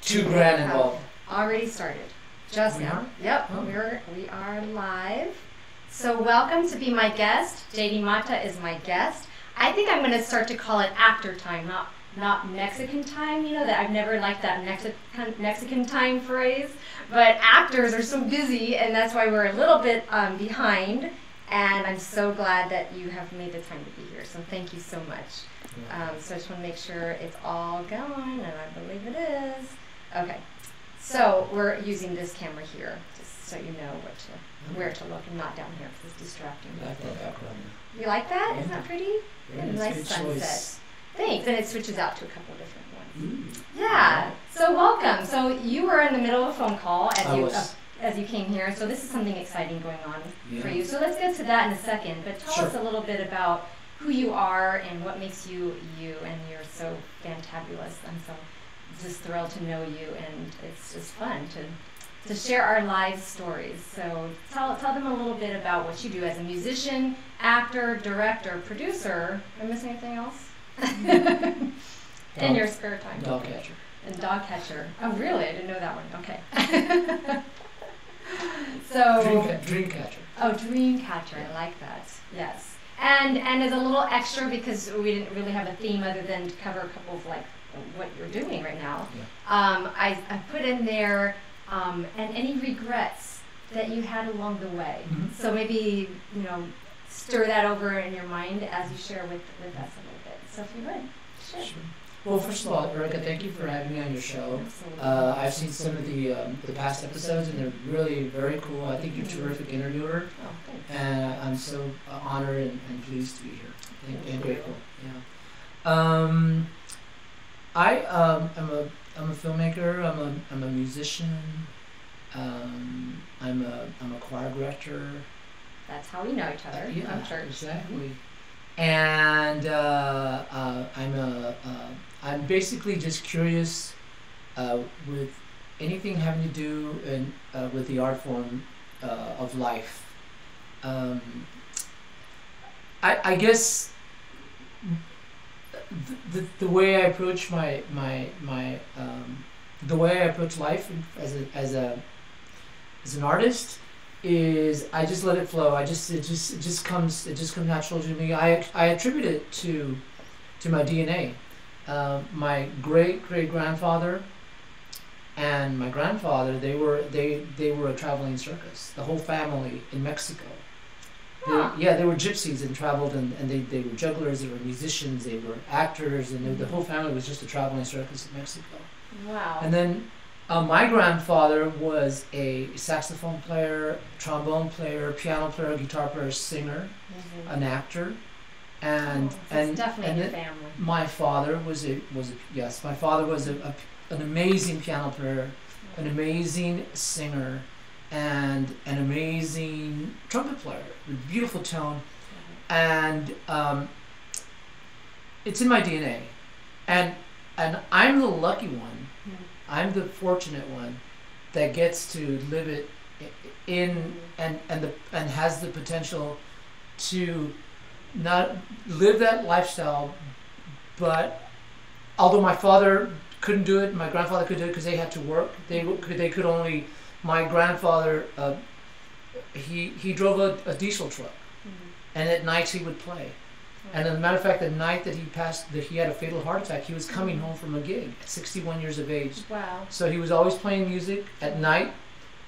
2 grand involved. Already started. Just We now. are? Yep, Oh. we are live. So welcome to be my guest. JD Mata is my guest. I think I'm going to start to call it actor time, not Mexican time. You know that I've never liked that Mexican time phrase. But actors are so busy, and that's why we're a little bit behind. And I'm so glad that you have made the time to be here. So thank you so much. So I just want to make sure it's all going, and I believe it is. Okay. So we're using this camera here, just so you know where to look, and not down here because it's distracting. I like that background. You like that? Isn't that pretty? Yeah, Nice good sunset. choice. Thanks, and it switches out to a couple of different ones. Ooh. Yeah. So welcome. So you were in the middle of a phone call as you came here. So this is something exciting going on for you. So let's get to that in a second. But tell us a little bit about who you are and what makes you you. And you're so fantabulous. I'm so just thrilled to know you, and it's just fun to share our live stories. So tell them a little bit about what you do as a musician, actor, director, producer. Am I missing anything else? In your spare time. Dog catcher. And dog catcher. Oh, really? I didn't know that one. Okay. So Dream catcher. Oh, dream catcher. I like that. Yes. And as a little extra, because we didn't really have a theme other than to cover a couple of like what you're doing right now. Yeah. I put in there and any regrets that you had along the way. Mm-hmm. So maybe stir that over in your mind as you share with us a little bit. So if you would, share. Sure. Well, first of all, Erika, thank you for having me on your show. Absolutely. I've seen some of the past episodes, and they're really very cool. I think you're a terrific interviewer, Oh, thanks. and I'm so honored and pleased to be here. And grateful. Yeah. I'm a filmmaker. I'm a musician. I'm a choir director. That's how we know each other. Yeah, From church. exactly. And I'm basically just curious with anything having to do with the art form of life. I guess the way I approach the way I approach life as an artist is I just let it flow. It just comes natural to me. I attribute it to my DNA. My great grandfather and my grandfather, they were a traveling circus. The whole family in Mexico. They were gypsies and traveled, and they were jugglers, they were musicians, they were actors, and the whole family was just a traveling circus in Mexico. Wow. And then my grandfather was a saxophone player, trombone player, piano player, guitar player, singer, an actor, and it's definitely and a family. my father was an amazing piano player, an amazing singer, and an amazing trumpet player with beautiful tone, and it's in my DNA, and I'm the lucky one. I'm the fortunate one that gets to live it in and has the potential to not live that lifestyle. But although my father couldn't do it, my grandfather could do it because they had to work. They could only. My grandfather he drove a diesel truck, and at nights he would play. And as a matter of fact, the night that he had a fatal heart attack, he was coming home from a gig at 61 years of age. Wow. So he was always playing music at night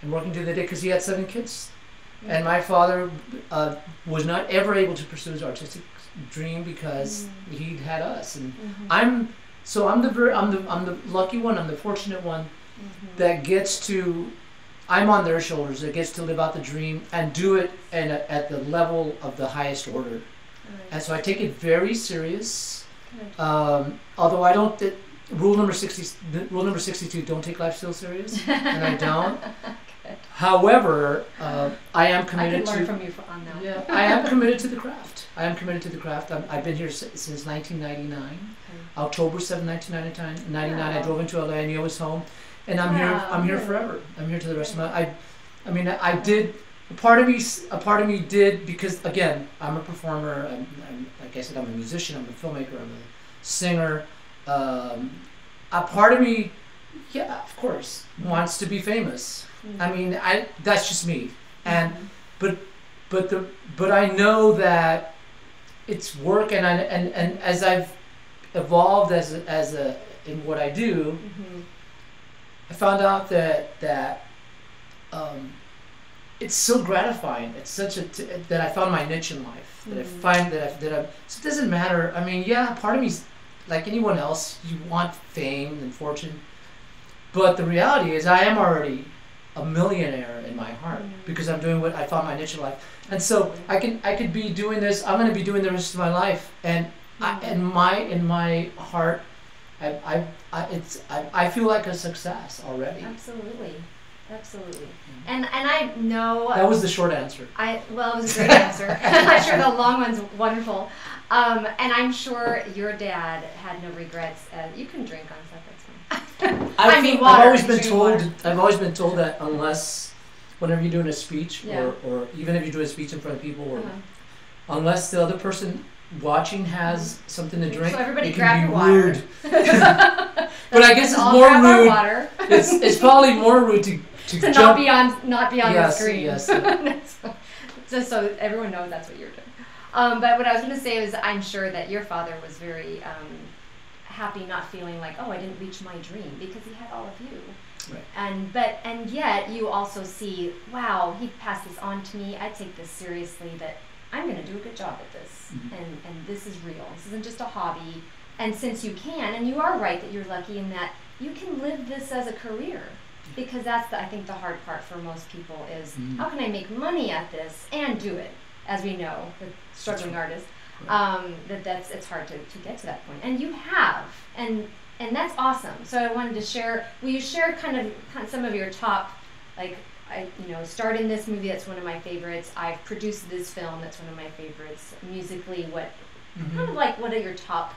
and working through the day because he had 7 kids. And my father was not ever able to pursue his artistic dream because he had us. And I'm the lucky one. I'm the fortunate one that gets to. I'm on their shoulders. That gets to live out the dream and do it at the level of the highest order. And so I take it very serious. Although I don't. Rule number 62: don't take life so serious, and I don't. However, I am committed I can learn from you on that. Yeah, I am committed to the craft. I've been here since 1999. October 7, 1999. Wow. I drove into LA. I knew I was home, and I'm here forever. I'm here to the rest of my. I did. A part of me did because again, I'm a performer. Like I said, I'm a musician. I'm a filmmaker. I'm a singer. A part of me Yeah, of course. Wants to be famous. I mean, that's just me. And but I know that it's work, and as I've evolved as a in what I do, I found out that it's so gratifying. It's such that I found my niche in life. That I find that so it doesn't matter. I mean, yeah, part of me's like anyone else. You want fame and fortune, but the reality is, I am already a millionaire in my heart because I'm doing what I found my niche in life. And so I could be doing this. I'm going to be doing the rest of my life, and in my heart, I feel like a success already. Absolutely. And I know that was the short answer. It was a great answer. I'm sure the long one's wonderful. And I'm sure your dad had no regrets. You can drink on stuff, that's fine. I've always been told that unless, whenever you're doing a speech, or even if you do a speech in front of people, or unless the other person watching has something to drink, so everybody it grab can be your rude. But I guess it's more rude. Water. It's probably more rude to not be on the screen. Yes. Just so everyone knows that's what you're doing. But what I was going to say is, I'm sure that your father was very happy, not feeling like, oh, I didn't reach my dream, because he had all of you. Right. And yet you also see, wow, he passed this on to me. I take this seriously, that I'm going to do a good job at this, and this is real. This isn't just a hobby. And since you can, and you are right that you're lucky in that you can live this as a career, because that's I think the hard part for most people is, how can I make money at this and do it? As we know, with struggling artists, it's hard to get to that point, and you have, and that's awesome. So I wanted to share. Will you share kind of some of your top, like, I starred in this movie, that's one of my favorites. I've produced this film, that's one of my favorites. Musically, kind of like, what are your top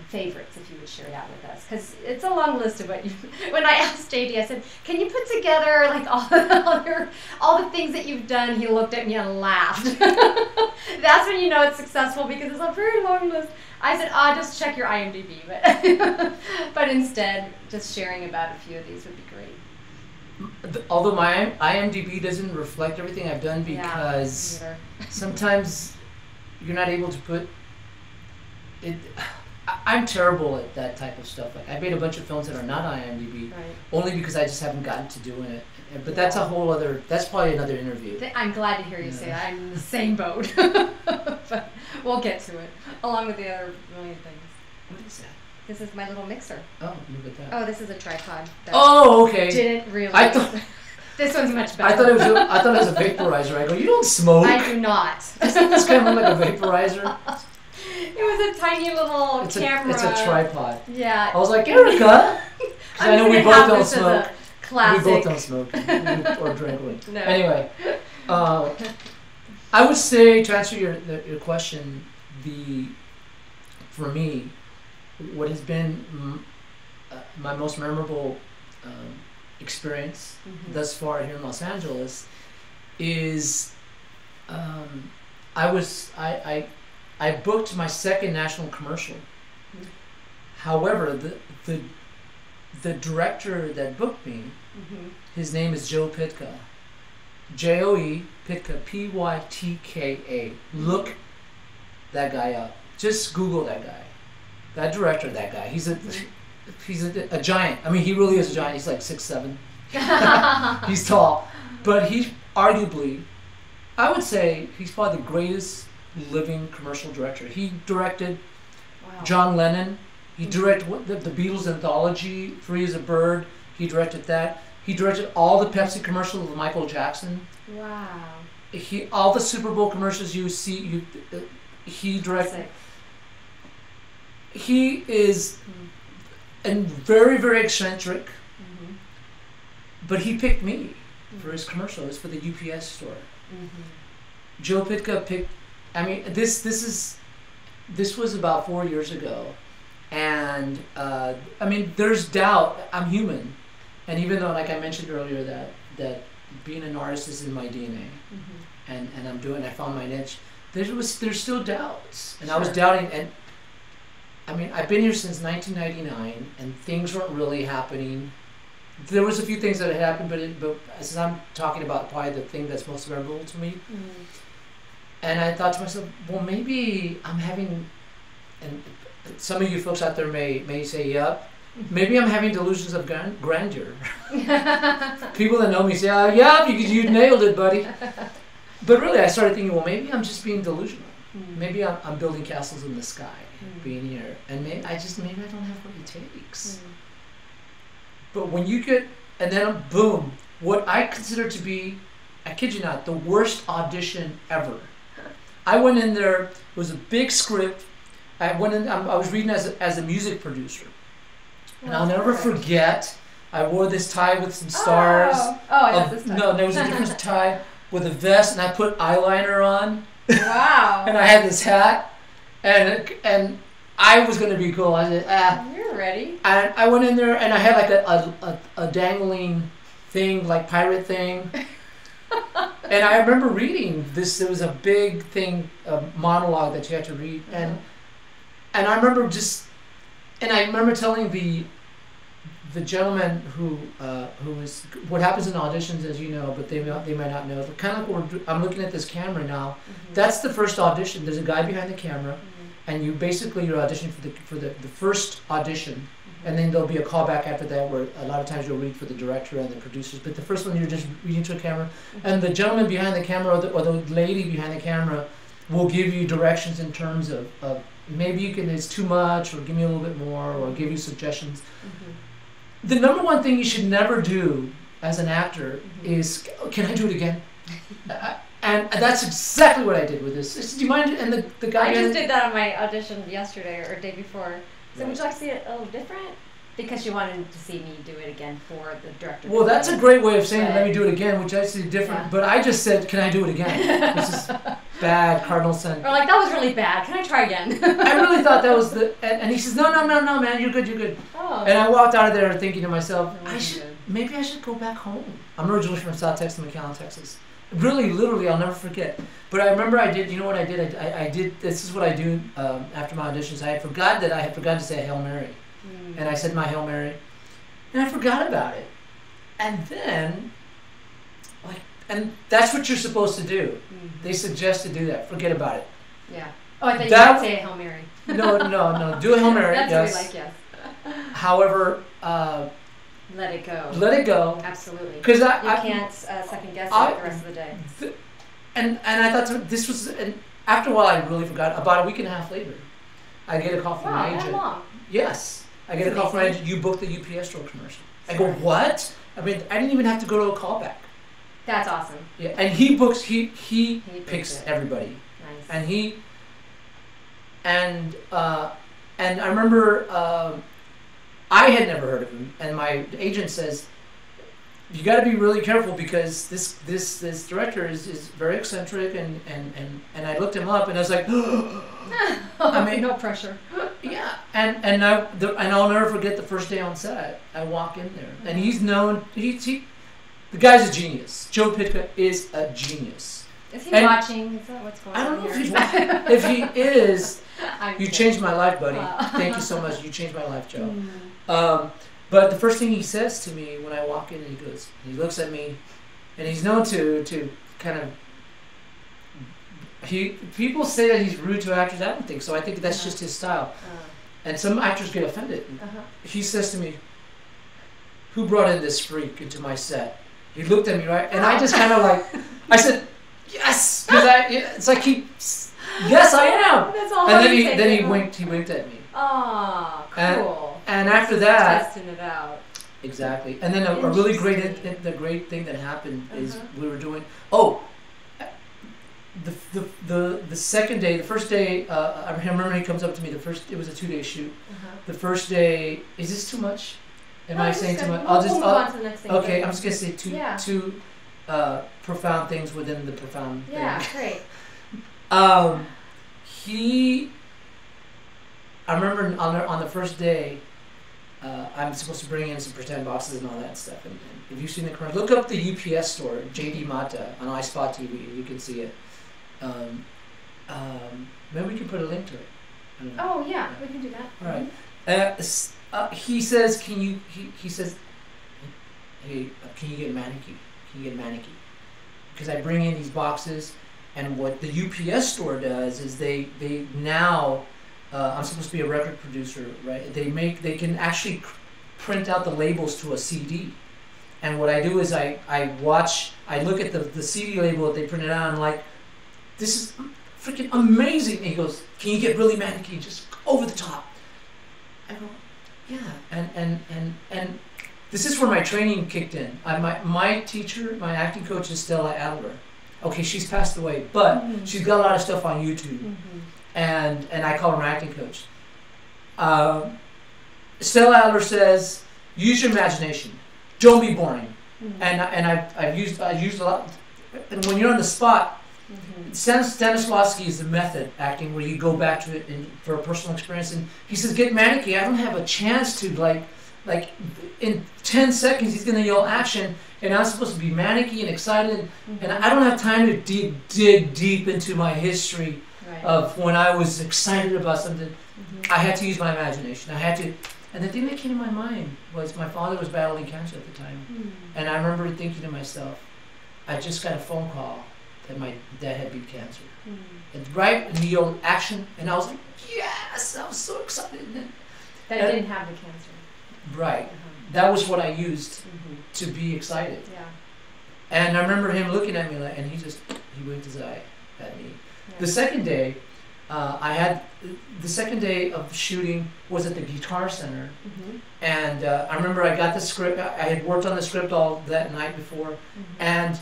favorites, if you would share that with us, because it's a long list of what you. When I asked JD, I said, "Can you put together like all the things that you've done?" He looked at me and laughed. That's when you know it's successful, because it's a very long list. I said, just check your IMDb, but instead, just sharing about a few of these would be great. Although my IMDb doesn't reflect everything I've done, because sometimes you're not able to put it. I'm terrible at that type of stuff. Like, I made a bunch of films that are not IMDb, only because I just haven't gotten to doing it. But that's a whole other. That's probably another interview. I'm glad to hear you say that. I'm in the same boat. But we'll get to it, along with the other million things. What is that? This is my little mixer. Oh, look at that. Oh, this is a tripod. Oh, okay. Didn't realize. I thought this one's much better. I thought it was a vaporizer. I go, you don't smoke. I do not. Doesn't this kind of look like a vaporizer? It was a tiny little camera. It's a tripod. Yeah. I was like, Erika. I know we both don't smoke. Classic. We both don't smoke or drink. No. Anyway, I would say, to answer your question, for me, what has been my most memorable experience thus far here in Los Angeles is I booked my second national commercial. However, the director that booked me, his name is Joe Pytka. Joe Pytka, Pytka. Look that guy up. Just Google that guy. That director, that guy. He's a giant. I mean, he really is a giant. He's like 6'7". He's tall. But he arguably, I would say, he's probably the greatest living commercial director. He directed John Lennon. He directed the Beatles anthology, Free as a Bird. He directed that. He directed all the Pepsi commercials with Michael Jackson. Wow. All the Super Bowl commercials you see, he directed. He is very, very eccentric, but he picked me for his commercial. It was for the UPS store. Joe Pytka picked. I mean, this was about 4 years ago, and I mean, there's doubt. I'm human, and even though, like I mentioned earlier, that being an artist is in my DNA, and I found my niche. There's still doubts, and I was doubting, I mean, I've been here since 1999, and things weren't really happening. There was a few things that had happened, but as I'm talking about probably the thing that's most memorable to me, and I thought to myself, well, maybe I'm having, and some of you folks out there may say, yep, maybe I'm having delusions of grandeur. People that know me say, oh, yeah, you nailed it, buddy. But really, I started thinking, well, maybe I'm just being delusional. Maybe I'm building castles in the sky, being here, and maybe I don't have what it takes. But when you get, and then boom, what I consider to be, I kid you not, the worst audition ever. I went in there. It was a big script. I went in. I was reading as a music producer, and I'll never forget. I wore this tie with some stars. I love this tie. No, there was a different tie with a vest, and I put eyeliner on. Wow. And I had this hat, and I was going to be cool. I said, You're ready. And I went in there, and I had like a dangling thing, like pirate thing. And I remember reading this. There was a big thing, a monologue that you had to read, and I remember telling the gentleman who is, what happens in auditions, as you know, but they might not know. Kind of like I'm looking at this camera now. That's the first audition. There's a guy behind the camera, and you're auditioning for the first audition, and then there'll be a callback after that where a lot of times you'll read for the director and the producers. But the first one you're just reading to a camera, and the gentleman behind the camera or the lady behind the camera will give you directions in terms of maybe it's too much, or give me a little bit more, or give you suggestions. The number one thing you should never do as an actor is, can I do it again? And that's exactly what I did with this. Do you mind? And the guy. I just did that on my audition yesterday or day before. So would you like to see it a little different? Because she wanted to see me do it again for the director. Well, that's a great way of saying, let me do it again, which I see different. Yeah. But I just said, can I do it again? This is bad, cardinal sin. Or like, that was really bad. Can I try again? I really thought that was and he says, no, man, you're good. Oh. And I walked out of there thinking to myself, maybe I should go back home. I'm originally from South Texas, McAllen, Texas. Really, literally, I'll never forget. But I remember you know what I did? I did, this is what I do after my auditions. I had forgotten to say a Hail Mary. And I said my Hail Mary, and I forgot about it. And then, and that's what you're supposed to do. They suggest to do that. Forget about it. Yeah. Oh, I thought you would say a Hail Mary. No. Do a Hail Mary. That's yes. what we like, yes. However, let it go. Let it go. Absolutely. Because you can't second guess it the rest of the day. And I thought this was, and after a while I really forgot. About a week and a half later, I get a call from my agent. That long? Yes. I get a call from my agent, you booked the UPS store commercial. I go, what? I mean, I didn't even have to go to a callback. That's awesome. Yeah, and he picks everybody. Nice. And I remember I had never heard of him, and my agent says, you got to be really careful because this director is very eccentric, and I looked him up and I was like, I mean, no pressure. Yeah, and I'll never forget the first day on set. I walk in there, and he's known. The guy's a genius. Joe Pitka is a genius. Is he watching? Is that what's going on? I don't know here? if he's watching. If he is, you kidding. changed my life, buddy. Thank you so much. You changed my life, Joe. But the first thing he says to me when I walk in, he looks at me, and he's known to kind of. People say that he's rude to actors. I don't think so. I think that's just his style. And some actors get offended. He says to me, who brought in this freak into my set? He looked at me, right? And I just kind of I said, yes! Because it's like yes, I am! That's all. And then he winked at me. Oh, cool. And after that... Testing it out. Exactly. And then a really great thing that happened is we were doing... The second day, the first day, I remember he comes up to me. It was a 2-day shoot. The first day, is this too much? Am I saying too much? We'll move on to the next thing. Okay, I'm just gonna say two profound things within the profound. Yeah, thing. great. I remember on the first day, I'm supposed to bring in some pretend boxes and all that stuff. And if you've seen the commercial, look up the UPS store, JD Mata on iSpot TV. You can see it. Maybe we can put a link to it. I don't know. Oh yeah, we can do that. All right. He says, he says, hey, can you get a mannequin? Can you get a mannequin? Because I bring in these boxes, and what the UPS store does is they now, I'm supposed to be a record producer, right? They can actually print out the labels to a CD. And what I do is I look at the CD label that they printed out, and I'm like, this is freaking amazing. And he goes, can you get really mannequin, just over the top? I go, yeah. And this is where my training kicked in. My teacher, my acting coach is Stella Adler. Okay, she's passed away, but she's got a lot of stuff on YouTube. And I call her my acting coach. Stella Adler says, use your imagination. Don't be boring. And I've used a lot. And when you're on the spot, Stanislavski is the method acting where you go back to it for a personal experience. And he says, get mannequin. I don't have a chance to like in 10 seconds he's gonna yell action, and I'm supposed to be mannequin and excited, and I don't have time to dig deep into my history of when I was excited about something. I had to use my imagination. I had to. And the thing that came to my mind was my father was battling cancer at the time. And I remember thinking to myself, I just got a phone call that my dad had beat cancer. And and he yelled action, and I was like, yes, I was so excited. And that you didn't have the cancer. Right. That was what I used to be excited. Yeah. And I remember him looking at me, and he winked his eye at me. Yeah. The second day, the second day of shooting was at the Guitar Center, and I remember I got the script. I had worked on the script all that night before, and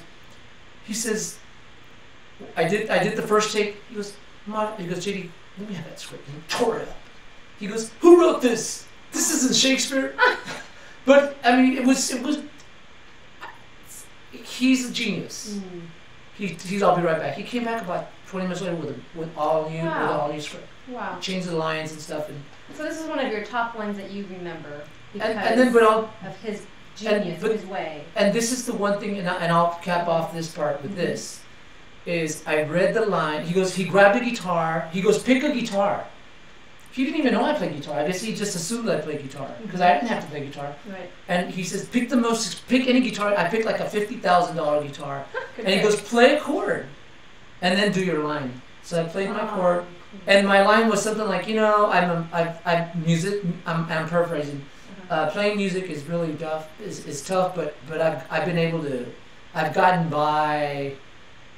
he says, I did the first take. He goes, JD, let me have that script. And he tore it up. He goes, who wrote this? This isn't Shakespeare. But I mean, it was. He's a genius. He's. I'll be right back. He came back about 20 minutes later with all new script. Wow. Changed the lines and stuff. And so this is one of your top ones that you remember because of his genius, his way. And this is the one thing, and I'll cap off this part with this, is I read the line. He grabbed a guitar. He goes, pick a guitar. He didn't even know I played guitar. I guess he just assumed that I played guitar because I didn't have to play guitar. Right. And he says, pick any guitar. I picked like a $50,000 guitar. And he goes, play a chord, and then do your line. So I played my chord, and my line was something like, I'm paraphrasing. Playing music is really tough. Is tough, but I've been able to. I've gotten by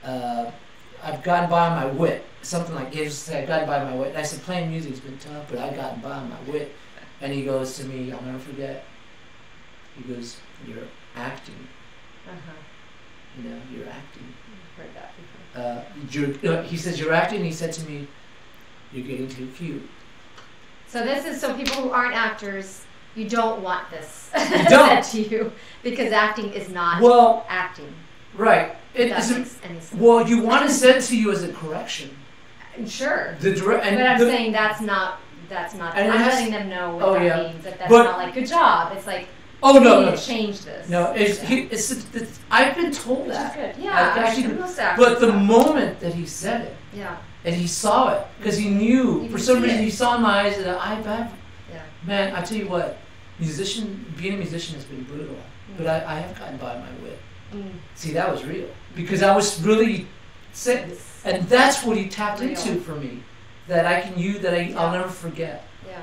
on my wit. Something like this. I've gotten by on my wit. And I said, playing music's been tough, but I've gotten by on my wit. And he goes to me, I'll never forget. He goes, you're acting. You're acting. I've heard that before. He says, you're acting. He said to me, you're getting too cute. So this is so people who aren't actors, you don't want this said to you because acting is not acting. Right. It doesn't make any sense. Well, you want it said to you as a correction. Sure. But I'm saying that's not. I'm letting them know what that means. That's not like good job. It's like. Oh no! Change this. No, I've been told that. Good. Yeah, but the moment that he said it, and he saw it, because he knew for some reason he saw in my eyes that man, I tell you what, being a musician has been brutal, but I have gotten by my wit. See, that was real because I was really sick, and that's what he tapped into for me, that I can use, I'll never forget. Yeah.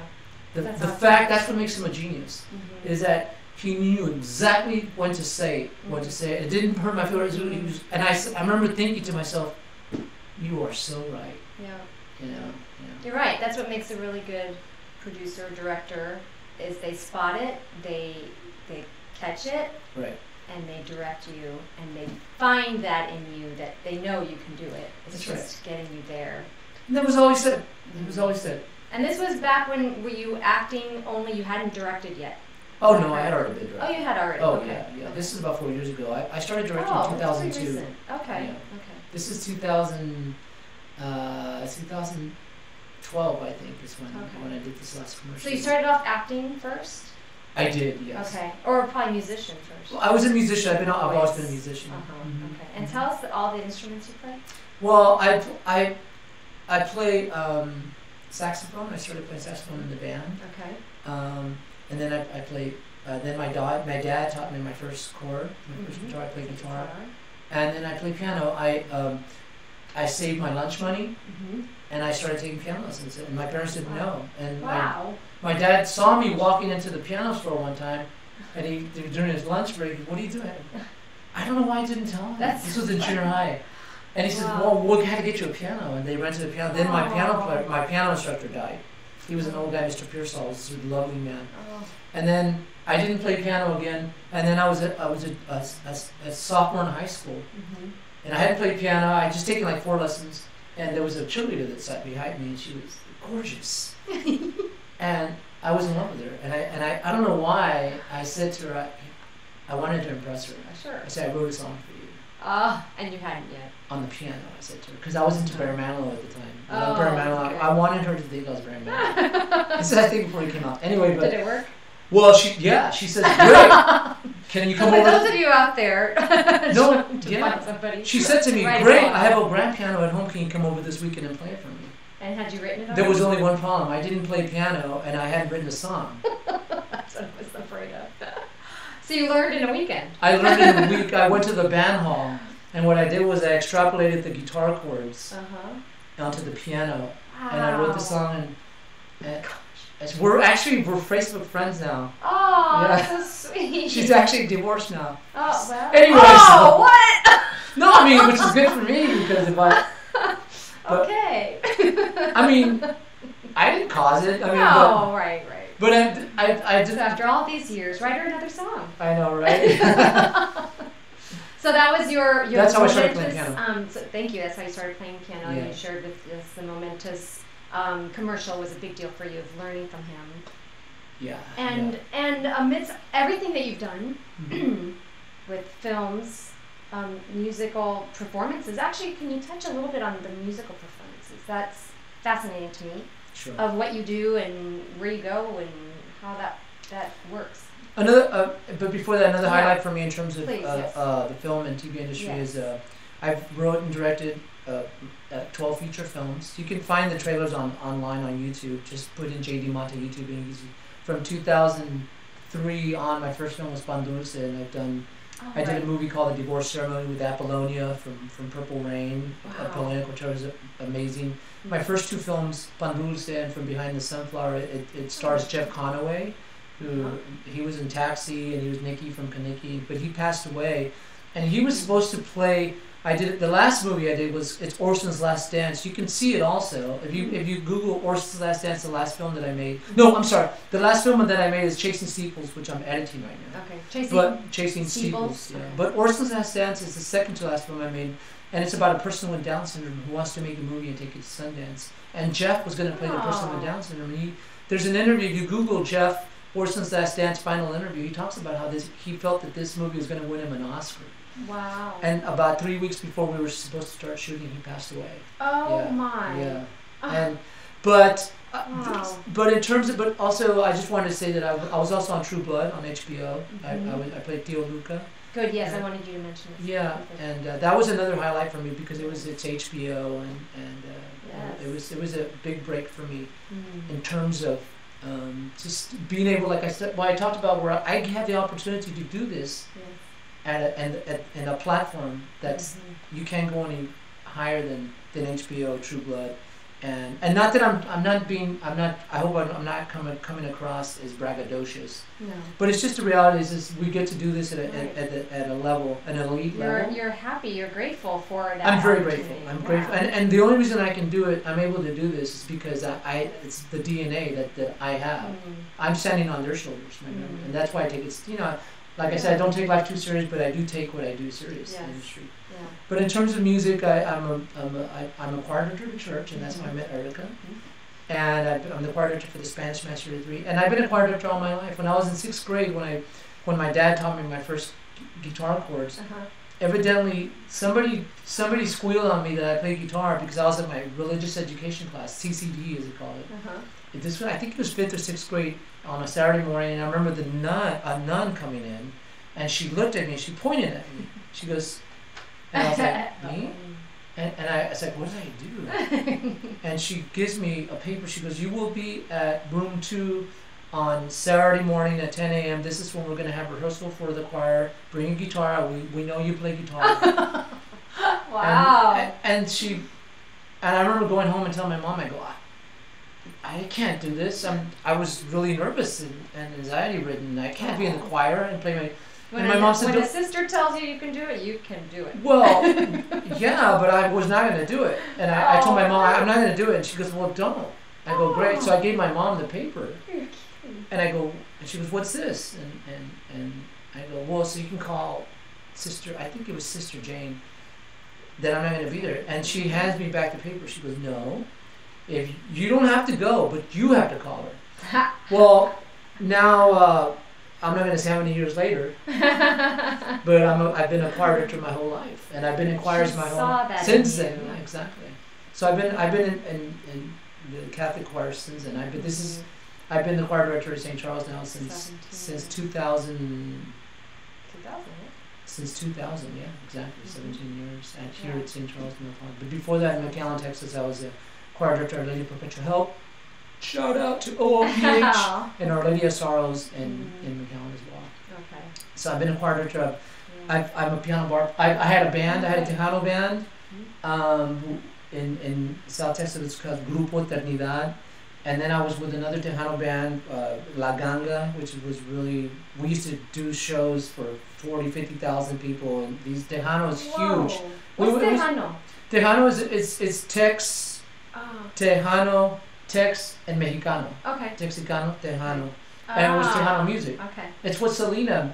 The fact that's what makes him a genius is that he knew exactly when to say it. It didn't hurt my feelings. And I remember thinking to myself, "You are so right." Yeah. You're right. That's what makes a really good producer, director, is they spot it, they catch it, right, and they direct you, and they find that in you that they know you can do it. It's just getting you there. And that was always said. It was always said. And this was back when were you acting only? You hadn't directed yet. Oh no, I had already been directing. Oh, you had already. Oh okay. Yeah. This is about 4 years ago. I started directing in 2002. Recent. Okay. Yeah. Okay. This is 2012, I think, is when I did this last commercial. So you started off acting first? I did, yes. Okay. Or probably musician first. Well, I was a musician. I've always been a musician. Okay. And tell us all the instruments you play. Well, I play saxophone. I started playing saxophone in the band. Okay. And then I played. Then my dad taught me my first chord, my first guitar. I played guitar, and then I played piano. I saved my lunch money, and I started taking piano lessons. And my parents didn't know. And my dad saw me walking into the piano store one time, and he during his lunch break, "What are you doing?" I don't know why I didn't tell him. This was in junior high. And he said, "Well, we had to get you a piano," and they rented a piano. Then my piano instructor died. He was an old guy, Mr. Pearsall, was a lovely man. And then I didn't play piano again. And then I was a sophomore in high school, and I hadn't played piano. I had just taken like 4 lessons, and there was a cheerleader that sat behind me, and she was gorgeous, and I was in love with her. And I don't know why I said to her, I wanted to impress her. Sure. I said, "I wrote a song for you." And you hadn't yet. On the piano, I said to her, because I was into Barry Manilow at the time. Okay. I wanted her to think I was Barry Manilow. I said, I think before he came out. Anyway, but did it work? Well, she said, "Great, can you come for over?" those of you out there, find somebody. She said to me, "Great, I have a grand piano at home. Can you come over this weekend and play it for me?" And had you written it? There was only one problem. I didn't play piano, and I hadn't written a song. That's what I was afraid of. So you learned in a weekend. I learned in a week. I went to the band hall, and what I did was I extrapolated the guitar chords onto the piano, and I wrote the song. And we're Facebook friends now. Oh, yeah. That's so sweet. She's actually divorced now. Oh, well. Anyway, what? No, I mean, which is good for me because if I. Okay. I mean, I didn't cause it. I mean, right. But I did. So after all these years, write her another song. I know, right? So that was your That's how I started playing piano. So thank you. That's how you started playing piano. Yeah. You shared with us the momentous commercial was a big deal for you of learning from him. Yeah. And amidst everything that you've done with films, musical performances, actually, can you touch a little bit on the musical performances? That's fascinating to me. Sure. Of what you do and where you go and how that works. But before that, another highlight for me in terms of the film and TV industry is I've wrote and directed 12 feature films. You can find the trailers online on YouTube. Just put in J.D. Mata YouTube and easy. From 2003 on, my first film was Pan Dulce, and I did a movie called The Divorce Ceremony with Apollonia from Purple Rain. Wow. Apollonia Couture is amazing. My first 2 films, Pan Dulce and From Behind the Sunflower, it stars Jeff Conaway, who he was in Taxi and he was Nicky from Kaniki, but he passed away, and he was supposed to play. The last movie I did it's Orson's Last Dance. You can see it also if you Google Orson Last Dance, the last film that I made. No, I'm sorry. The last film that I made is Chasing Steeples, which I'm editing right now. Okay, Chasing Steeples. Yeah. Okay. But Orson Last Dance is the second to last film I made, and it's about a person with Down syndrome who wants to make a movie and take it to Sundance. And Jeff was going to play the person with Down syndrome. And there's an interview. If you Google Jeff Orson's Last Dance final interview, he talks about how he felt that this movie was going to win him an Oscar. Wow. And about 3 weeks before we were supposed to start shooting, he passed away. Oh my. Yeah. But in terms of, but also I just wanted to say that I was also on True Blood on HBO. I played Theo Luca. Good. Yes, I wanted you to mention this. Yeah, and that was another highlight for me because it's HBO and it was a big break for me in terms of just being able, like I said, I talked about where I had the opportunity to do this. Yes. And a platform that's you can't go any higher than HBO, True Blood, and not that I hope I'm not coming across as braggadocious. No. But it's just the reality is we get to do this at a level, an elite level. You're happy, you're grateful for that. I'm very grateful. I'm grateful, and the only reason I can do it, I'm able to do this, is because it's the DNA that I have. I'm standing on their shoulders, and that's why I take it. Like I said, I don't take life too serious, but I do take what I do serious in the industry. Yeah. But in terms of music, I'm a choir director at church, and that's how I met Erika. And I'm the choir director for the Spanish Master of 3. And I've been a choir director all my life. When I was in 6th grade, when my dad taught me my first guitar chords, evidently somebody squealed on me that I played guitar because I was in my religious education class, CCD as they call it. I think it was 5th or 6th grade on a Saturday morning, and I remember a nun coming in, and she looked at me, and she pointed at me. She goes, and I was like, me? And I was like, what did I do? And she gives me a paper. She goes, you will be at room 2 on Saturday morning at 10 a.m. This is when we're going to have rehearsal for the choir. Bring a guitar. We know you play guitar. Wow. And I remember going home and telling my mom, I go, I can't do this. I was really nervous and anxiety ridden. I can't be in the choir and play my. When, and my mom said, when a sister tells you can do it, you can do it. Well, yeah, but I was not going to do it. And I told my mom, I'm not going to do it. And she goes, well, don't. I go, great. So I gave my mom the paper. And I go, and she goes, what's this? And I go, well, so you can call Sister, I think it was Sister Jane, that I'm not going to be there. And she hands me back the paper. She goes, no, if you don't have to go, but you have to call her. Well, now, I'm not going to say how many years later, but I've been a choir director my whole life, and I've been in choirs my whole since then. Yeah, exactly. So I've been in the Catholic choir since then. I've been the choir director at St. Charles now since 2000. 2000. Since 2000, yeah, exactly, 17 years here at St. Charles, North Hollywood. But before that, in McAllen, Texas, I was a choir director at Lady Perpetual Help. Shout out to OOPH and Our Lady of Sorrows in McAllen as well. Okay. So I've been a choir director. I'm a piano bar. I had a band. I had a Tejano band in South Texas. It's called Grupo Eternidad. And then I was with another Tejano band, La Ganga, which was really, we used to do shows for 40, 50,000 people. And these Tejano is huge. What's Tejano? Tejano is Tex, Tejano, Tex, and Mexicano. Okay. Texicano, Tejano. And it was Tejano music. Okay. It's what Selena,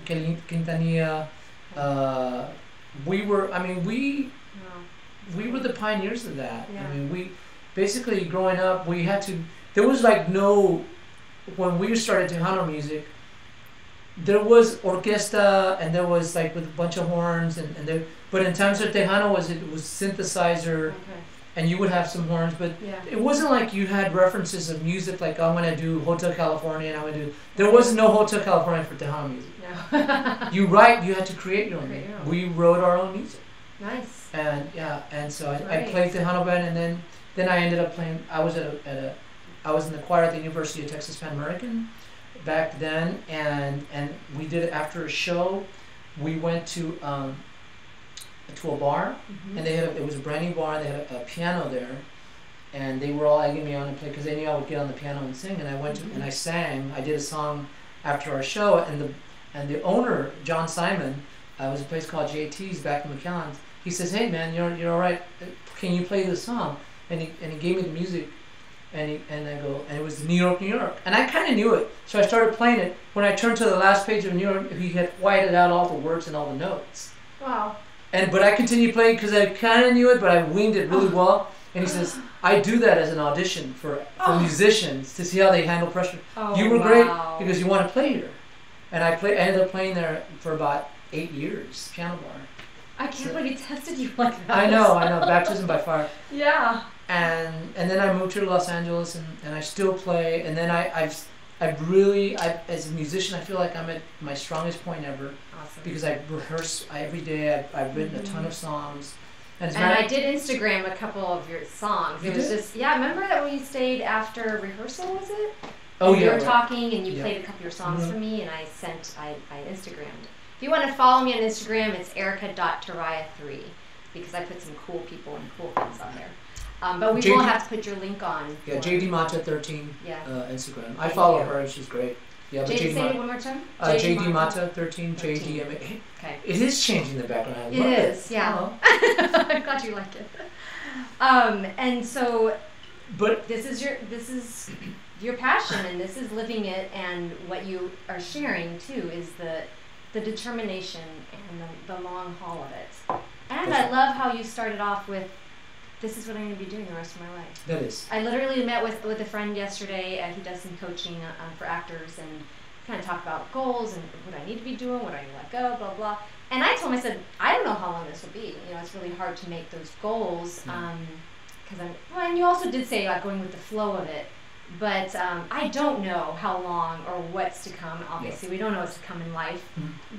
Quintanilla, we were the pioneers of that. Yeah. I mean, we basically growing up, there was like when we started Tejano music, there was orquesta and there was like with a bunch of horns but in terms of Tejano it was synthesizer. Okay. And you would have some horns, but it wasn't like you had references of music like I'm going to do Hotel California and there was no Hotel California for Tejano music. No. You had to create your own music. We wrote our own music. Nice. And so I played Tejano band, and then I ended up playing. I was I was in the choir at the University of Texas Pan American back then, and we did it after a show. We went to a bar, and it was a brand new bar. They had a piano there, and they were all egging me on to play because they knew I would get on the piano and sing. And I went and I sang. I did a song after our show, and the owner, John Simon, was a place called JT's back in McAllen. He says, "Hey man, you're all right. Can you play this song?" And he gave me the music, and I go, and it was New York, New York, and I kind of knew it, so I started playing it. When I turned to the last page of New York, he had whited out all the words and all the notes. Wow. But I continued playing because I kind of knew it, but I winged it really well. And he says, I do that as an audition for musicians to see how they handle pressure. You were great because you want to play here. And I ended up playing there for about 8 years, piano bar. I can't believe he tested you like that. I know, baptism by fire. Yeah. And then I moved to Los Angeles, and I still play. And then as a musician, I feel like I'm at my strongest point ever. Awesome. Because I rehearse every day. I've written a ton of songs. And I did Instagram a couple of your songs. It was just, remember that when you stayed after rehearsal, was it? Oh, and you were talking and you played a couple of your songs for me, and I Instagrammed. If you want to follow me on Instagram, it's Erika.Toraya3, because I put some cool people and cool things on there. But we will have to put your link on. Yeah, JD Mata 13 Instagram. I follow her and she's great. Yeah, but JD say it one more time. JD Mata 13 JD. Okay. It is changing the background. I love it. It is. Yeah. Oh. I'm glad you like it. And so, but this is your passion, and this is living it, and what you are sharing too is the determination and the long haul of it. And I love how you started off with, this is what I'm going to be doing the rest of my life. That is. I literally met with a friend yesterday. He does some coaching for actors, and kind of talk about goals and what I need to be doing, what I need to let go, blah, blah. And I told him, I said, I don't know how long this will be. It's really hard to make those goals. Because and you also did say about going with the flow of it. But I don't know how long or what's to come. Obviously, we don't know what's to come in life.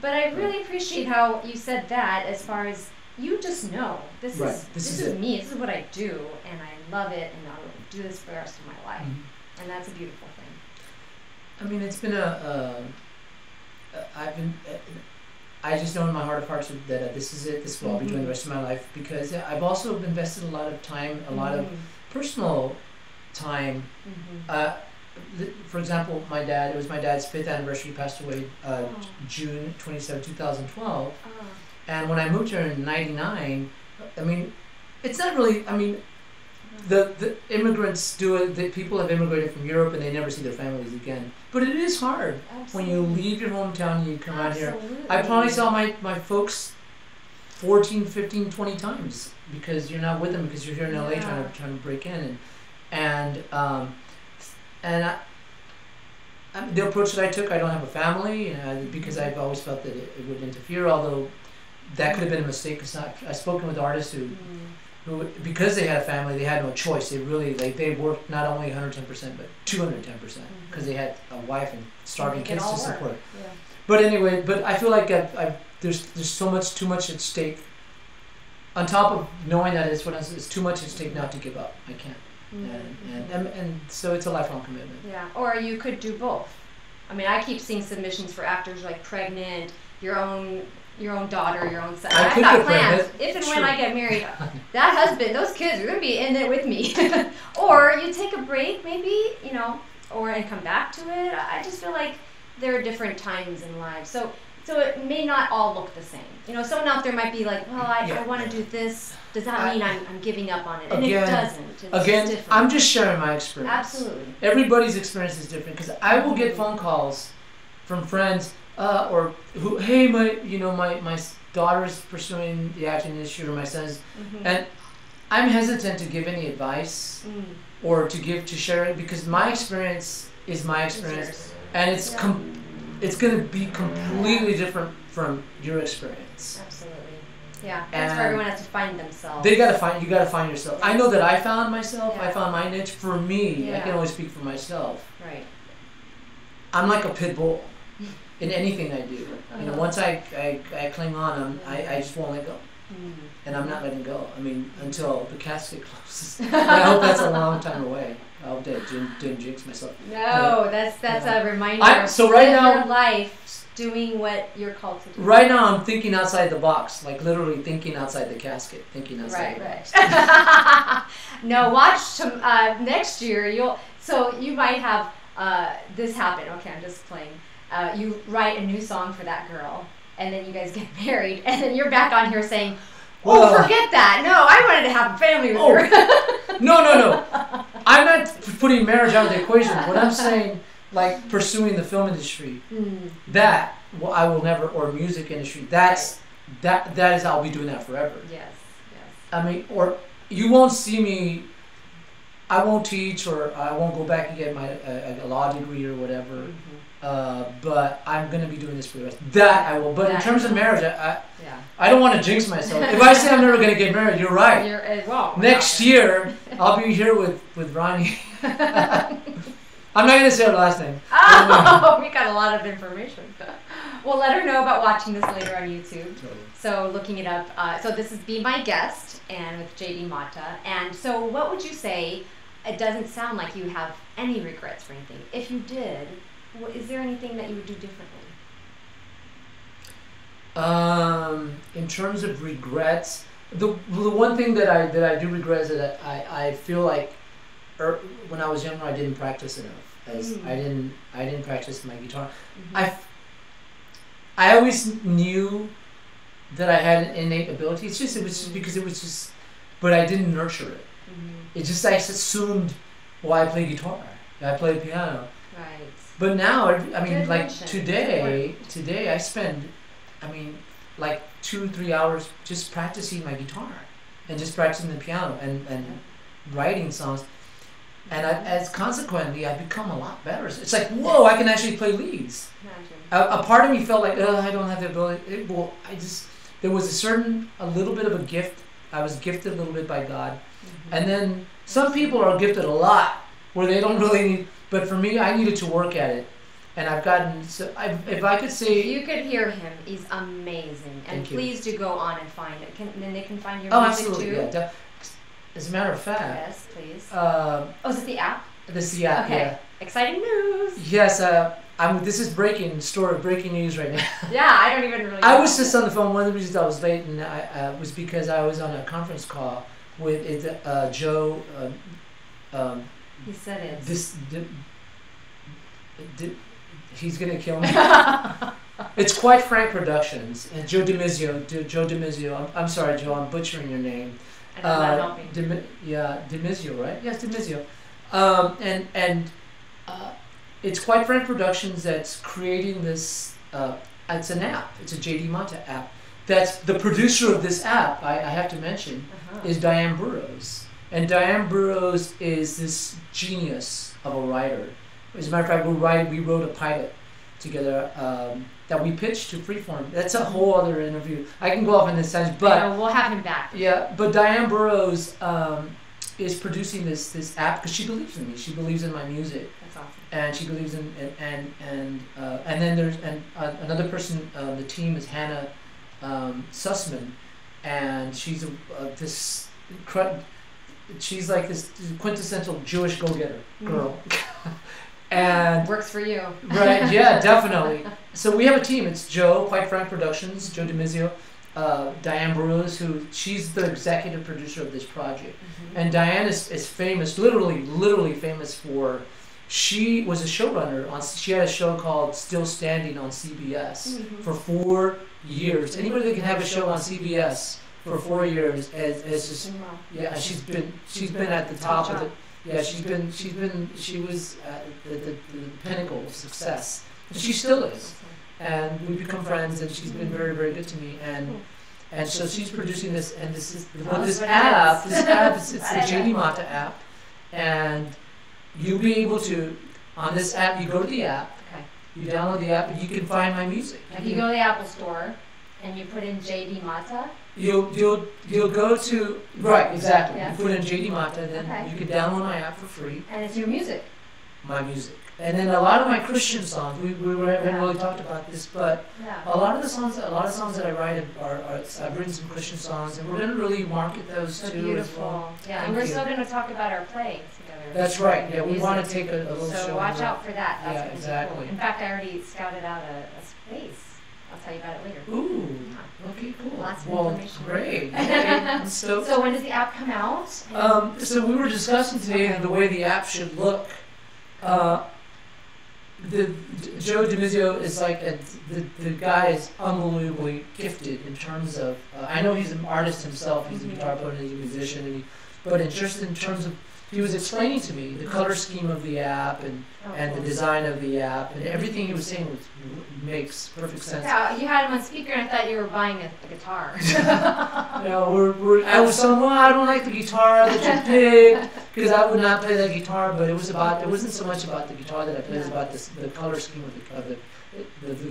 But I really appreciate how you said that. As far as you just know, this is me. This is what I do, and I love it, and I'll do this for the rest of my life. And that's a beautiful thing. I mean, it's been I just know in my heart of hearts that this is it. This is what I'll be doing the rest of my life, because I've also invested a lot of time, a lot of personal time. For example, it was my dad's 5th anniversary. He passed away June 27, 2012. And when I moved here in '99, I mean, it's not really, I mean, the immigrants do it, the people have immigrated from Europe and they never see their families again. But it is hard. When you leave your hometown and you come out here. I probably saw my folks 14, 15, 20 times because you're not with them, because you're here in LA trying to break in. And the approach that I took, I don't have a family because I've always felt that it would interfere, although that could have been a mistake. I've spoken with artists who, because they had a family, they had no choice. They really, they worked not only 110%, but 210%, because they had a wife and starving kids to support. Yeah. But anyway, I feel like there's too much at stake. On top of knowing that it's too much at stake not to give up. I can't. And so it's a lifelong commitment. Yeah. Or you could do both. I mean, I keep seeing submissions for actors like pregnant, your own daughter, your own son. I've got plans. If and when I get married, that husband, those kids are going to be in it with me. Or you take a break, maybe, and come back to it. I just feel like there are different times in life. So it may not all look the same. Someone out there might be like, well, I want to do this. Does that mean I'm giving up on it? And it doesn't. It's I'm just sharing my experience. Absolutely. Everybody's experience is different, because I will get phone calls from friends or who, hey, my daughter's pursuing the acting industry, or my son's, and I'm hesitant to give any advice or to share it, because my experience is my experience, and it's going to be completely different from your experience. Absolutely. Yeah, that's where everyone has to find themselves. You got to find yourself. I know that I found myself. I found my niche. For me, I can only speak for myself. Right. I'm like a pit bull in anything I do. Once I cling on, I just won't let go. And I'm not letting go. I mean, until the casket closes. I hope that's a long time away. I hope that didn't jinx myself. No, that's a reminder. So right now, your life doing what you're called to do. Right now, I'm thinking outside the box, like literally thinking outside the casket, thinking outside the box. No, watch next year. You might have this happen. Okay, I'm just playing. You write a new song for that girl, and then you guys get married, and then you're back on here saying, forget that. No, I wanted to have a family with her. No. I'm not putting marriage out of the equation. What I'm saying, like pursuing the film industry, I will never, or music industry, that is, I'll be doing that forever. Yes. I mean, or you won't see me, I won't teach, or I won't go back and get a law degree or whatever. But I'm going to be doing this for the rest. That I will. But in terms of marriage, I don't want to jinx myself. If I say I'm never going to get married, you're right. Next year, I'll be here with Ronnie. I'm not going to say her last name. Oh, we got a lot of information. Well, let her know about watching this later on YouTube. Totally. So looking it up. So this is Be My Guest, and with J.D. Mata. And so what would you say? It doesn't sound like you have any regrets for anything. If you did, is there anything that you would do differently? In terms of regrets, the one thing that I do regret is that I feel like when I was younger I didn't practice enough. I didn't practice my guitar. I always knew that I had an innate ability. It was just but I didn't nurture it. I just assumed, I play guitar, I play piano. Right. But now, I mean, like today I spend, 2-3 hours just practicing my guitar, and just practicing the piano and writing songs, and as consequently I've become a lot better. It's like, whoa, I can actually play leads. A part of me felt like, I don't have the ability. There was a little bit of a gift. I was gifted a little bit by God, and then some people are gifted a lot. where they don't really need. But for me, I needed to work at it, and I've gotten. So if I could say, if you could hear him, he's amazing. And Thank you. please do go on and find it. Then they can find your oh, music absolutely, too. yeah. As a matter of fact, Yes, please. oh, is it the app? this is the app. Okay. Yeah. Exciting news. Yes, this is breaking news right now. Yeah, I don't even really. I was just on the phone. One of the reasons I was late, and I was because I was on a conference call with Joe. He said it. He's gonna kill me. It's Quite Frank Productions and Joe DiMizio. I'm sorry, Joe. I'm butchering your name. DiMizio, right? Yes, DiMizio. It's Quite Frank Productions that's creating this. It's an app. It's a JD Mata app. That's the producer of this app. I have to mention is Diane Burrows, and Diane Burrows is this genius of a writer. As a matter of fact, we wrote a pilot together that we pitched to Freeform. That's a whole other interview. I can go off in this sense, but we'll have him back. Yeah, but Diane Burrows is producing this app because she believes in me. She believes in my music. That's awesome. And she believes in and then there's another person. The team is Hannah Sussman, and she's she's like this quintessential Jewish go-getter girl. And works for you. Right, yeah, definitely. So we have a team. It's Joe, Quite Frank Productions, Joe DiMizio, Diane Burrows, she's the executive producer of this project. And Diane is famous, literally famous for, she was a showrunner she had a show called Still Standing on CBS for 4 years. Anybody that can have a show on CBS for 4 years is just, yeah, she's been at the top of it. Yeah, she was at the pinnacle of success. And she still is. And we've become friends, and she's been very, very good to me. And so she's producing this, and this app, it's the JD Mata app. And you'll be able to, on this app, you go to the app, you download the app, and you can find my music. If you go to the Apple Store, and you put in JD Mata, You'll go to right, exactly. Yeah. You put in JD Mata, then you can download my app for free. And it's your music. My music, and then a lot of my Christian songs. We haven't really talked about this, but a lot of songs that I write are I've written some Christian songs, and we're going to really market those too. Beautiful. As well. Yeah, and we're still going to talk about our play together. That's right. Yeah, we want to take a little show. So watch out for that. That's yeah, exactly. Cool. In fact, I already scouted out a space. I'll tell you about it later. Ooh, okay, cool. Lots of information. Great. Okay. So when does the app come out? So we were discussing today the way the app should look. Joe DiMizio is like the guy is unbelievably gifted in terms of. I know he's an artist himself. He's a guitar player, he's a musician, but in terms of. He was explaining to me the color scheme of the app and the design of the app, and everything he was saying makes perfect sense. Yeah, you had him on speaker, and I thought you were buying a guitar. I was saying, well, I don't like the guitar that you picked because I would not play that guitar. But it wasn't so much about the guitar that I played; it was about the color scheme of the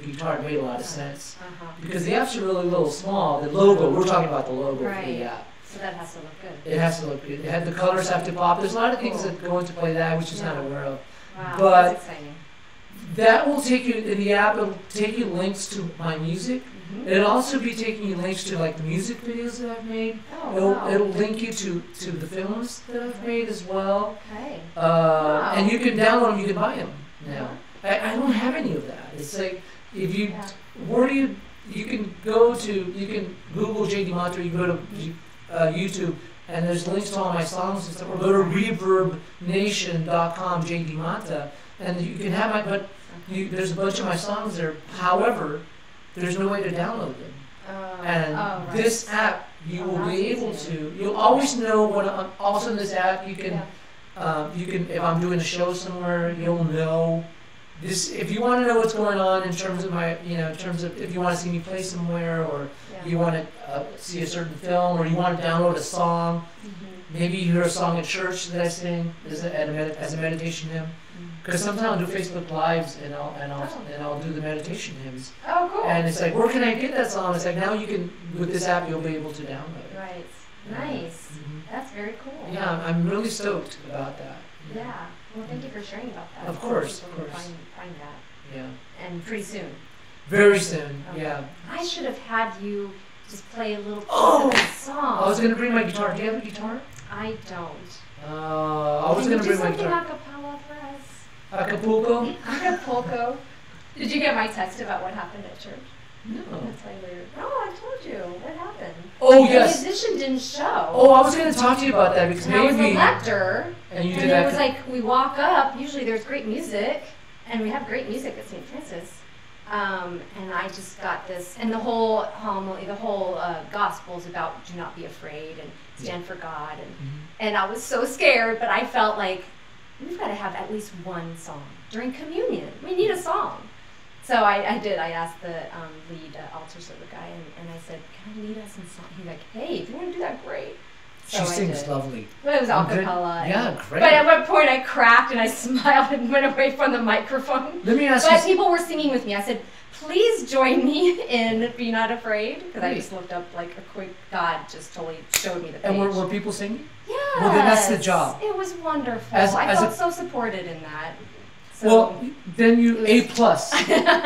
guitar. It made a lot of sense because the app's are really little small. The logo, we're talking about the logo for the app. So that has to look good. It has to look good. The colors have to pop. There's a lot of things that go into play that I was just not aware of. Wow, but that's exciting. That will take you in the app. It'll take you links to my music. It'll also be taking you links to like the music videos that I've made. It'll link you to the films that I've made as well. Okay. And you can download them. You can buy them now. I don't have any of that. It's like if you where do you can Google JD Mata. You go to YouTube, and there's links to all my songs and stuff. Or go to ReverbNation.com, JD Mata, and you can have there's a bunch of my songs there. However, there's no way to download them. This app, you will be able to. You'll always know when. Also in this app, you can if I'm doing a show somewhere, you'll know. If you want to know what's going on in terms of if you want to see me play somewhere, or you want to see a certain film, or you want to download a song, maybe you hear a song at church that I sing as a meditation hymn, because sometimes I'll do Facebook Lives and I'll do the meditation hymns. Oh, cool! And it's like, where can I get that song? It's like now you can with this app you'll be able to download it. Right. Nice. That's very cool. Yeah, I'm really stoked about that. Yeah. Well, thank you for sharing about that. Of course, People of course. can find that. Yeah. And pretty soon. Very soon. Okay. Yeah. I should have had you just play a little piece Oh! of the song. I was gonna bring my guitar. Do you have a guitar? I don't. I was gonna bring my Can you do guitar. something a cappella for us? Acapulco? Acapulco. Did you get my text about what happened at church? No. I'll tell you later. Oh, I told you. What happened? Oh The yes. musician didn't show. Oh, I was gonna talk to you about that because And I was the maybe. lector. And you And did it that. was like, we walk up, usually there's great music, and we have great music at St. Francis. And I just got this, and the whole homily, the whole gospel is about do not be afraid and stand for God. And I was so scared, but I felt like we've got to have at least one song during communion. We need a song. So I did. I asked the lead altar server guy, and I said, "Can I lead us in song?" He's like, "Hey, if you want to do that, great." So She I sings did. lovely. But it was a I'm good. cappella. Yeah, great. But at one point I cracked and I smiled and went away from the microphone. Let me ask But you. people were singing with me. I said, "Please join me in Be Not Afraid," because I Great. just looked up like a quick. God just totally showed me the page. And were people singing? Yes. Well, then that's the job. It was wonderful. As I a- felt so supported in that. So, Well, then you it A plus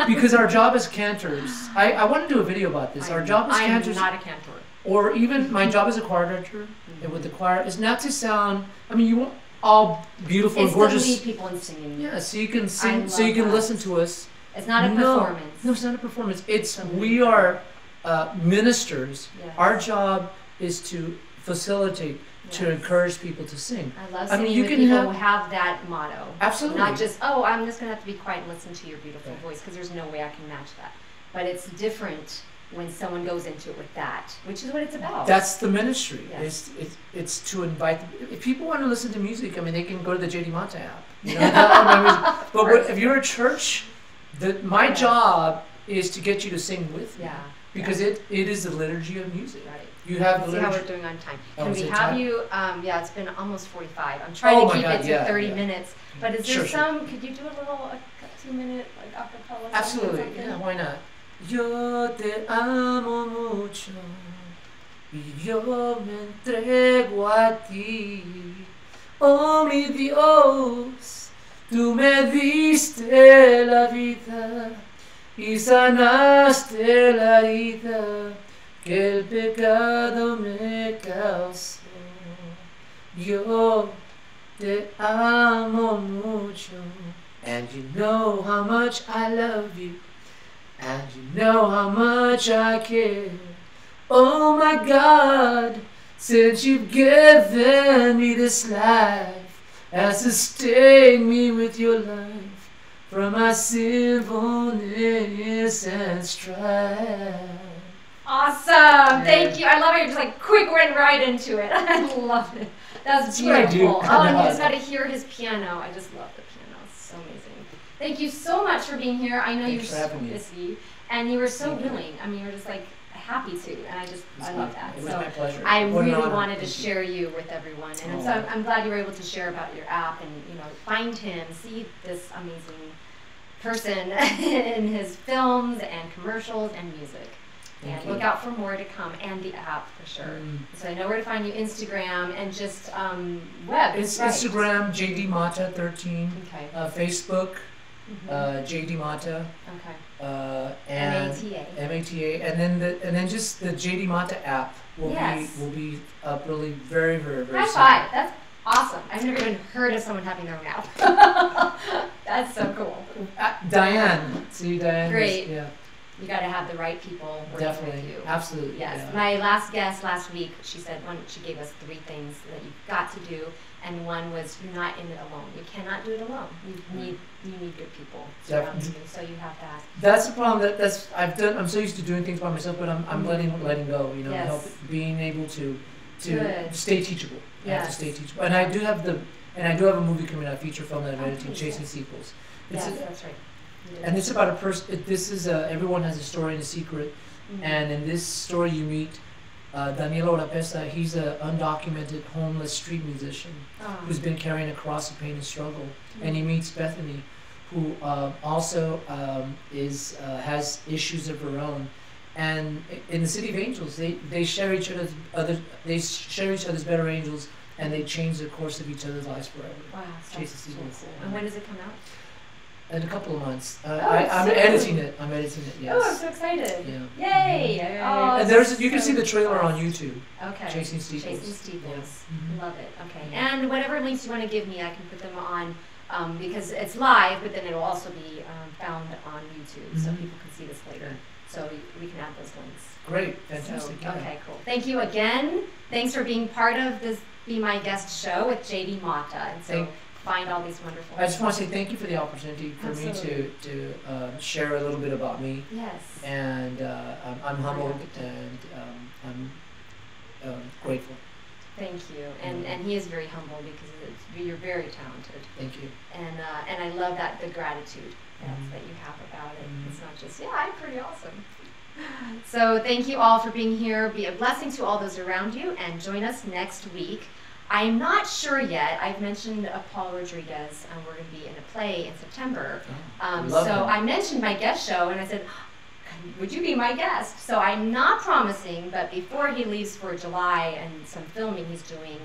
because our job as cantors. I want to do a video about this. Our job as I'm cantors, not a cantor. or even my job as a choir director and with the choir, is not to sound. I mean, you want all beautiful It's and gorgeous. to lead people in singing. Yeah, so you can I sing, so love you can that. listen to us. It's not a No, performance. No, it's not a performance. It's It's a we lead. are ministers. Yes. Our job is to facilitate, to Yes. encourage people to sing. I love I mean, singing you with can people have- who have that motto. Absolutely. Not just, oh, I'm just going to have to be quiet and listen to your beautiful Right. voice, because there's no way I can match that. But it's different when someone goes into it with that, which is what it's about. That's the ministry. Yes. It's to invite. If people want to listen to music, I mean, they can go to the JD Mata app. You know, I mean, but if you're a church, my Yes. job is to get you to sing with me. Yeah. Because it is the liturgy of music. Right. You have Let's the see how liturgy. we're doing on time. Oh, Can is we it have time? you, yeah, it's been almost 45. I'm trying Oh to my keep God, it to yeah, 30 yeah. minute. But is there Sure, sure. some, could you do a little, a 2-minute, like, acapella? Absolutely. something? Yeah, why not? Yo te amo mucho y yo me entrego a ti. Oh mi Dios, tú me diste la vida y sanaste la herida que el pecado me causó. Yo te amo mucho, and you know how much I love you, and you know how much I care. Oh my God, since you've given me this life, and sustain me with your life from my sinfulness and strife. Awesome! Thank you. I love how you're just like quick, went right into it. I love it. That's That's what I do. beautiful. Oh, and you just Kinda. got to hear his piano. I just love the piano. It's so amazing. Thank you so much for being here. I know Thanks you're for so having me. busy, and you were so Thank you. willing. I mean, you were just like happy to, and I love that. It was So my pleasure. I What an really honor. wanted to Thank you. share you with everyone, and Oh. so I'm glad you were able to share about your app and find him, see this amazing person in his films and commercials and music. Thank And you. look out for more to come, and the app for sure. So I know where to find you: Instagram and just web. It's right? Instagram, JD Mata 13, Okay. Facebook, Mhm. JD Mata, Okay. and MATA. MATA, and then just the JD Mata app will Yes. be up really very, very, very High soon. five. That's awesome. I've never even heard of someone having their own app. That's so cool. Diane, see Diane. Great. Yeah, You got to have the right people working definitely, with you. absolutely. Yes. yeah. My last guest last week, she said she gave us 3 things that you've got to do, and one was you're not in it alone. You cannot do it alone. You need good people surrounding you, so you have that. That's the problem. I'm so used to doing things by myself, but I'm letting go. You know, Yes. being able to Good. stay teachable. I have to Yes. stay teachable, and I do have a movie coming out, feature film that I'm Oh, editing, please, Chasing yes. Sequels. Yes, It's that's right. You did. and it's about a person. This is everyone has a story and a secret, Mhm. and in this story you meet Daniel Orapesa. He's an undocumented homeless street musician Oh. who's been carrying a cross of pain and struggle, Mm-hmm. and he meets Bethany, who also has issues of her own. And in the City of Angels, they share each other's better angels and they change the course of each other's lives forever. Wow, Chase so the Seagulls. cool. And when does it come out? In a couple of months. Oh, I'm soon. editing it. I'm editing it. Yes. Oh, I'm so excited. Yeah. Yay! Oh, And you can see the trailer on YouTube. Okay. Chasing Steeples. Chasing Steeples. Yeah. Love it. Okay. Yeah. And whatever links you want to give me, I can put them on because it's live, but then it'll also be found on YouTube, so people can see this later. So we can add those links. Great. Fantastic. So, okay, cool. Thank you again. Thanks for being part of this Be My Guest show with JD Mata. And so find all these wonderful. I just want to say thank you for the opportunity for Absolutely. me to share a little bit about me. Yes. And I'm humbled and I'm grateful. Thank you. And he is very humble because you're very talented. Thank you. And I love the gratitude that you have about it. It's not just, I'm pretty awesome. So thank you all for being here. Be a blessing to all those around you, and join us next week. I'm not sure yet. I've mentioned Paul Rodriguez, and we're going to be in a play in September. So I mentioned my guest show, and I said, would you be my guest? So I'm not promising, but before he leaves for July and some filming he's doing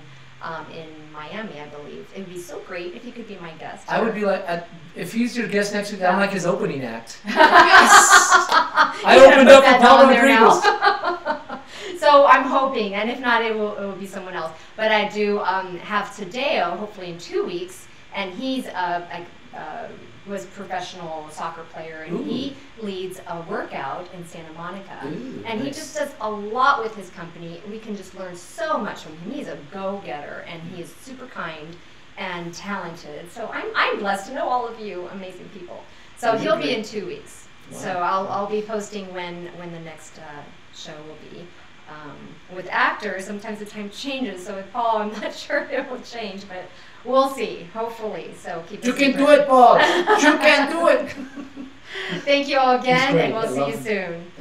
in Miami, I believe, it would be so great if he could be my guest. I would be like, if he's your guest next week, I'm like his opening act. Yes! I opened up for Paul Rodriguez. So I'm hoping, and if not, it will be someone else. But I do have Tadeo, hopefully in 2 weeks, and he's was a professional soccer player, and he leads a workout in Santa Monica. And he just does a lot with his company. We can just learn so much from him. He's a go-getter, and he is super kind and talented. So I'm blessed to know all of you amazing people. So he'll be in 2 weeks. Wow. So I'll be posting when the next show will be. With actors, sometimes the time changes. So with Paul, I'm not sure it will change, but we'll see. Hopefully. So keep. You can do it, Paul. You can do it. Thank you all again, and we'll see you soon.